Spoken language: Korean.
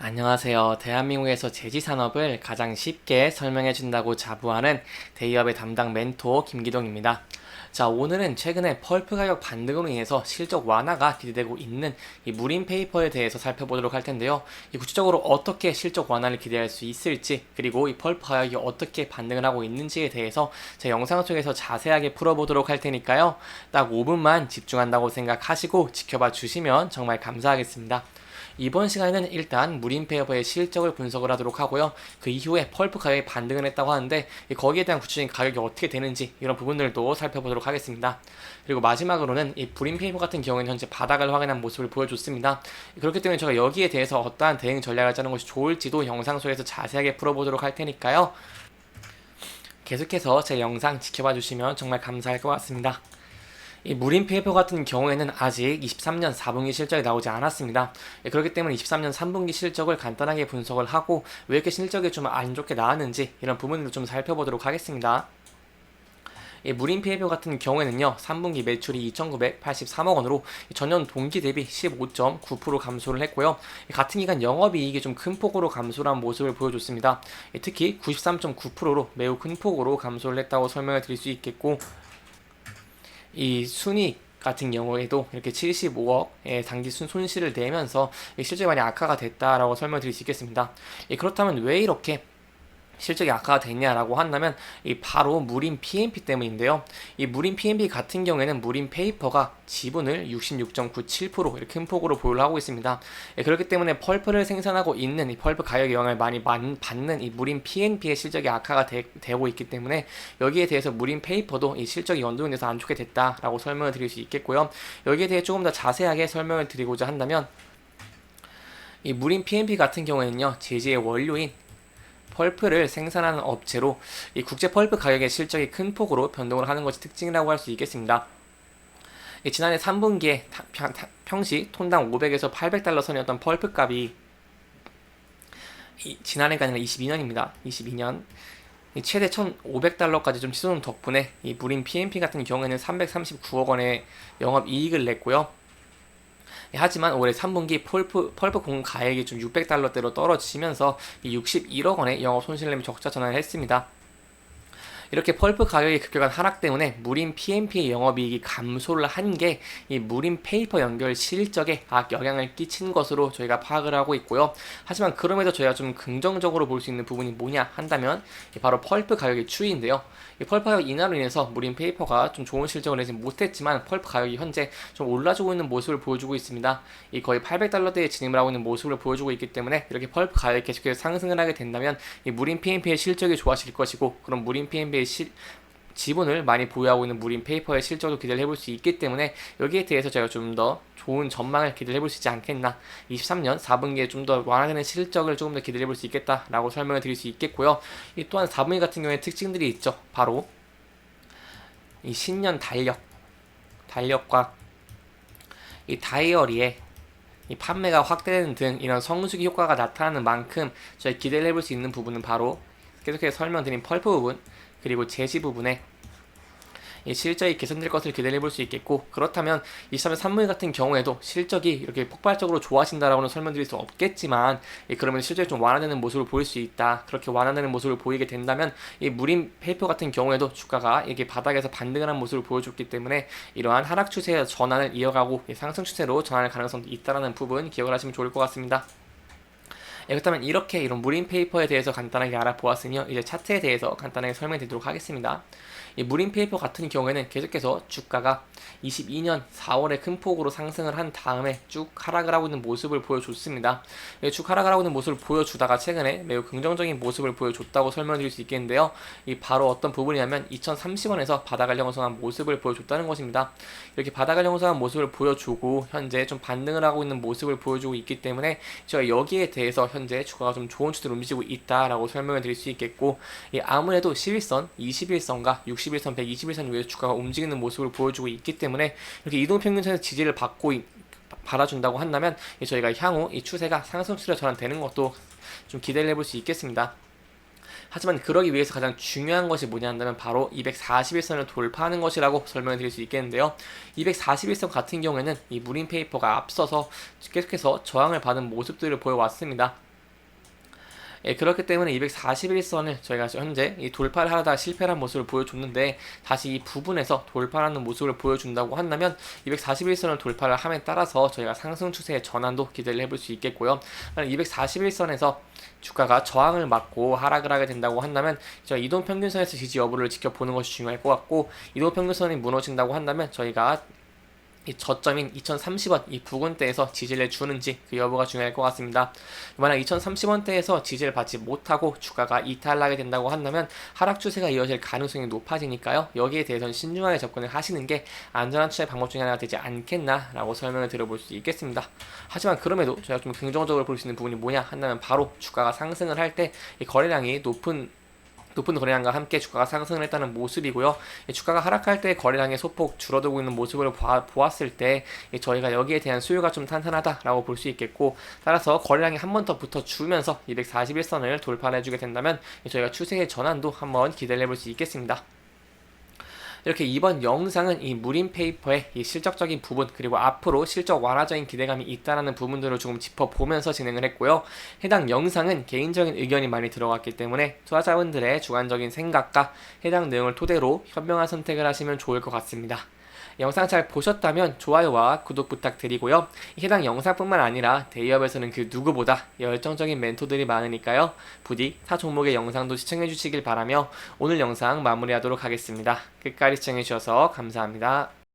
안녕하세요. 대한민국에서 제지 산업을 가장 쉽게 설명해 준다고 자부하는 대기업의 담당 멘토 김기동입니다. 자, 오늘은 최근에 펄프 가격 반등으로 인해서 실적 완화가 기대되고 있는 이 무림 페이퍼에 대해서 살펴보도록 할 텐데요. 이 구체적으로 어떻게 실적 완화를 기대할 수 있을지, 그리고 이 펄프 가격이 어떻게 반등을 하고 있는지에 대해서 제 영상 속에서 자세하게 풀어보도록 할 테니까요. 딱 5분만 집중한다고 생각하시고 지켜봐 주시면 정말 감사하겠습니다. 이번 시간에는 일단 무림페어의 실적을 분석을 하도록 하고요. 그 이후에 펄프 가격이 반등을 했다고 하는데 거기에 대한 구체적인 가격이 어떻게 되는지 이런 부분들도 살펴보도록 하겠습니다. 그리고 마지막으로는 이 무림페이퍼 같은 경우에는 현재 바닥을 확인한 모습을 보여줬습니다. 그렇기 때문에 제가 여기에 대해서 어떠한 대응 전략을 짜는 것이 좋을지도 영상 속에서 자세하게 풀어보도록 할 테니까요. 계속해서 제 영상 지켜봐 주시면 정말 감사할 것 같습니다. 이 무림 페이퍼 같은 경우에는 아직 23년 4분기 실적이 나오지 않았습니다. 그렇기 때문에 23년 3분기 실적을 간단하게 분석을 하고 왜 이렇게 실적이 좀 안 좋게 나왔는지 이런 부분을 좀 살펴보도록 하겠습니다. 이 무림 페이퍼 같은 경우에는요, 3분기 매출이 2,983억 원으로 전년 동기 대비 15.9% 감소를 했고요. 같은 기간 영업이익이 좀 큰 폭으로 감소한 모습을 보여줬습니다. 특히 93.9%로 매우 큰 폭으로 감소를 했다고 설명을 드릴 수 있겠고, 이 순이익 같은 경우에도 이렇게 75억의 당기 손실을 내면서 실적이 많이 악화가 됐다라고 설명드릴 수 있겠습니다. 그렇다면 왜 이렇게 실적이 악화가 됐냐라고 한다면 바로 무림 PMP 때문인데요. 이 무림 PMP 같은 경우에는 무림 페이퍼가 지분을 66.97% 이렇게 큰 폭으로 보유를 하고 있습니다. 그렇기 때문에 펄프를 생산하고 있는 이 펄프 가격 영향을 많이 받는 이 무림 PNP의 실적이 악화가 되고 있기 때문에 여기에 대해서 무림 페이퍼도 이 실적이 연동돼서 안 좋게 됐다라고 설명을 드릴 수 있겠고요. 여기에 대해 조금 더 자세하게 설명을 드리고자 한다면 이 무림 PNP 같은 경우에는요, 제지의 원료인 펄프를 생산하는 업체로 이 국제 펄프 가격의 실적이 큰 폭으로 변동을 하는 것이 특징이라고 할 수 있겠습니다. 지난해 3분기에 평시 톤당 500에서 800달러 선이었던 펄프 값이 지난해가 아니라 22년입니다. 22년 최대 1,500달러까지 좀 치솟은 덕분에 이 무림 PMP 같은 경우에는 339억 원의 영업이익을 냈고요. 하지만 올해 3분기 펄프 공급 가액이 좀 600달러대로 떨어지면서 61억 원의 영업 손실을 내며 적자 전환을 했습니다. 이렇게 펄프 가격의 급격한 하락 때문에 무림 PMP의 영업이익이 감소를 한 게 이 무림 페이퍼 연결 실적에 악영향을 끼친 것으로 저희가 파악을 하고 있고요. 하지만 그럼에도 저희가 좀 긍정적으로 볼 수 있는 부분이 뭐냐 한다면 바로 펄프 가격의 추이인데요. 이 펄프 가격 인하로 인해서 무림 페이퍼가 좀 좋은 실적을 내지 못했지만 펄프 가격이 현재 좀 올라주고 있는 모습을 보여주고 있습니다. 이 거의 800달러대에 진입을 하고 있는 모습을 보여주고 있기 때문에 이렇게 펄프 가격이 계속해서 상승을 하게 된다면 이 무림 PMP의 실적이 좋아질 것이고, 그럼 무림 PMP의 지분을 많이 보유하고 있는 무림 페이퍼의 실적도 기대를 해볼 수 있기 때문에 여기에 대해서 제가 좀 더 좋은 전망을 기대를 해볼 수 있지 않겠나, 23년 4분기에 좀 더 완화되는 실적을 조금 더 기대를 해볼 수 있겠다라고 설명을 드릴 수 있겠고요. 또한 4분기 같은 경우에 특징들이 있죠. 바로 이 신년 달력과 이 다이어리의 이 판매가 확대되는 등 이런 성수기 효과가 나타나는 만큼 저희 기대를 해볼 수 있는 부분은 바로 계속해서 설명드린 펄프 부분, 그리고 제시 부분에 이 실적이 개선될 것을 기대를 해볼 수 있겠고, 그렇다면 23년 3분기 같은 경우에도 실적이 이렇게 폭발적으로 좋아진다라고는 설명드릴 수 없겠지만, 그러면 실적이 좀 완화되는 모습을 보일 수 있다. 그렇게 완화되는 모습을 보이게 된다면 이 무림 페이퍼 같은 경우에도 주가가 이게 바닥에서 반등을 한 모습을 보여줬기 때문에 이러한 하락 추세의 전환을 이어가고 상승 추세로 전환할 가능성도 있다라는 부분 기억을 하시면 좋을 것 같습니다. 그렇다면 이렇게 이런 무림 페이퍼에 대해서 간단하게 알아보았으며 이제 차트에 대해서 간단하게 설명드리도록 하겠습니다. 이 무림 페이퍼 같은 경우에는 계속해서 주가가 22년 4월에 큰 폭으로 상승을 한 다음에 쭉 하락을 하고 있는 모습을 보여줬습니다. 쭉 하락을 하고 있는 모습을 보여주다가 최근에 매우 긍정적인 모습을 보여줬다고 설명드릴 수 있겠는데요. 바로 어떤 부분이냐면 2030원에서 바닥을 형성한 모습을 보여줬다는 것입니다. 이렇게 바닥을 형성한 모습을 보여주고 현재 좀 반등을 하고 있는 모습을 보여주고 있기 때문에 제가 여기에 대해서 현재 주가가 좀 좋은 추세로 움직이고 있다라고 설명을 드릴 수 있겠고, 아무래도 11선, 21선과 60일선, 120일선 위에 주가가 움직이는 모습을 보여주고 있기 때문에 이렇게 이동평균선에서 지지를 받아준다고 한다면 저희가 향후 이 추세가 상승 추세로 전환되는 것도 좀 기대를 해볼 수 있겠습니다. 하지만 그러기 위해서 가장 중요한 것이 뭐냐 한다면 바로 241선을 돌파하는 것이라고 설명을 드릴 수 있겠는데요. 241선 같은 경우에는 이 무림 페이퍼가 앞서서 계속해서 저항을 받은 모습들을 보여왔습니다. 예, 그렇기 때문에 241선을 저희가 현재 이 돌파를 하다 실패한 모습을 보여줬는데 다시 이 부분에서 돌파하는 모습을 보여준다고 한다면 241선을 돌파를 함에 따라서 저희가 상승 추세의 전환도 기대를 해볼 수 있겠고요. 241선에서 주가가 저항을 맞고 하락을 하게 된다고 한다면 저희 이동평균선에서 지지 여부를 지켜보는 것이 중요할 것 같고, 이동평균선이 무너진다고 한다면 저희가 이 저점인 2030원 이 부근대에서 지지를 주는지 그 여부가 중요할 것 같습니다. 만약 2030원대에서 지지를 받지 못하고 주가가 이탈하게 된다고 한다면 하락 추세가 이어질 가능성이 높아지니까요. 여기에 대해서는 신중하게 접근을 하시는 게 안전한 투자의 방법 중에 하나가 되지 않겠나라고 설명을 드려볼 수 있겠습니다. 하지만 그럼에도 저희가 좀 긍정적으로 볼 수 있는 부분이 뭐냐 한다면 바로 주가가 상승을 할 때 이 거래량이 높은 거래량과 함께 주가가 상승을 했다는 모습이고요. 주가가 하락할 때 거래량의 소폭 줄어들고 있는 모습을 보았을 때 저희가 여기에 대한 수요가 좀 탄탄하다라고 볼 수 있겠고, 따라서 거래량이 한 번 더 붙어주면서 241선을 돌파를 해주게 된다면 저희가 추세의 전환도 한번 기대를 해볼 수 있겠습니다. 이렇게 이번 영상은 이 무림 페이퍼의 이 실적적인 부분, 그리고 앞으로 실적 완화적인 기대감이 있다라는 부분들을 조금 짚어보면서 진행을 했고요. 해당 영상은 개인적인 의견이 많이 들어갔기 때문에 투자자분들의 주관적인 생각과 해당 내용을 토대로 현명한 선택을 하시면 좋을 것 같습니다. 영상 잘 보셨다면 좋아요와 구독 부탁드리고요. 해당 영상뿐만 아니라 대기업에서는 그 누구보다 열정적인 멘토들이 많으니까요. 부디 타 종목의 영상도 시청해 주시길 바라며 오늘 영상 마무리하도록 하겠습니다. 끝까지 시청해 주셔서 감사합니다.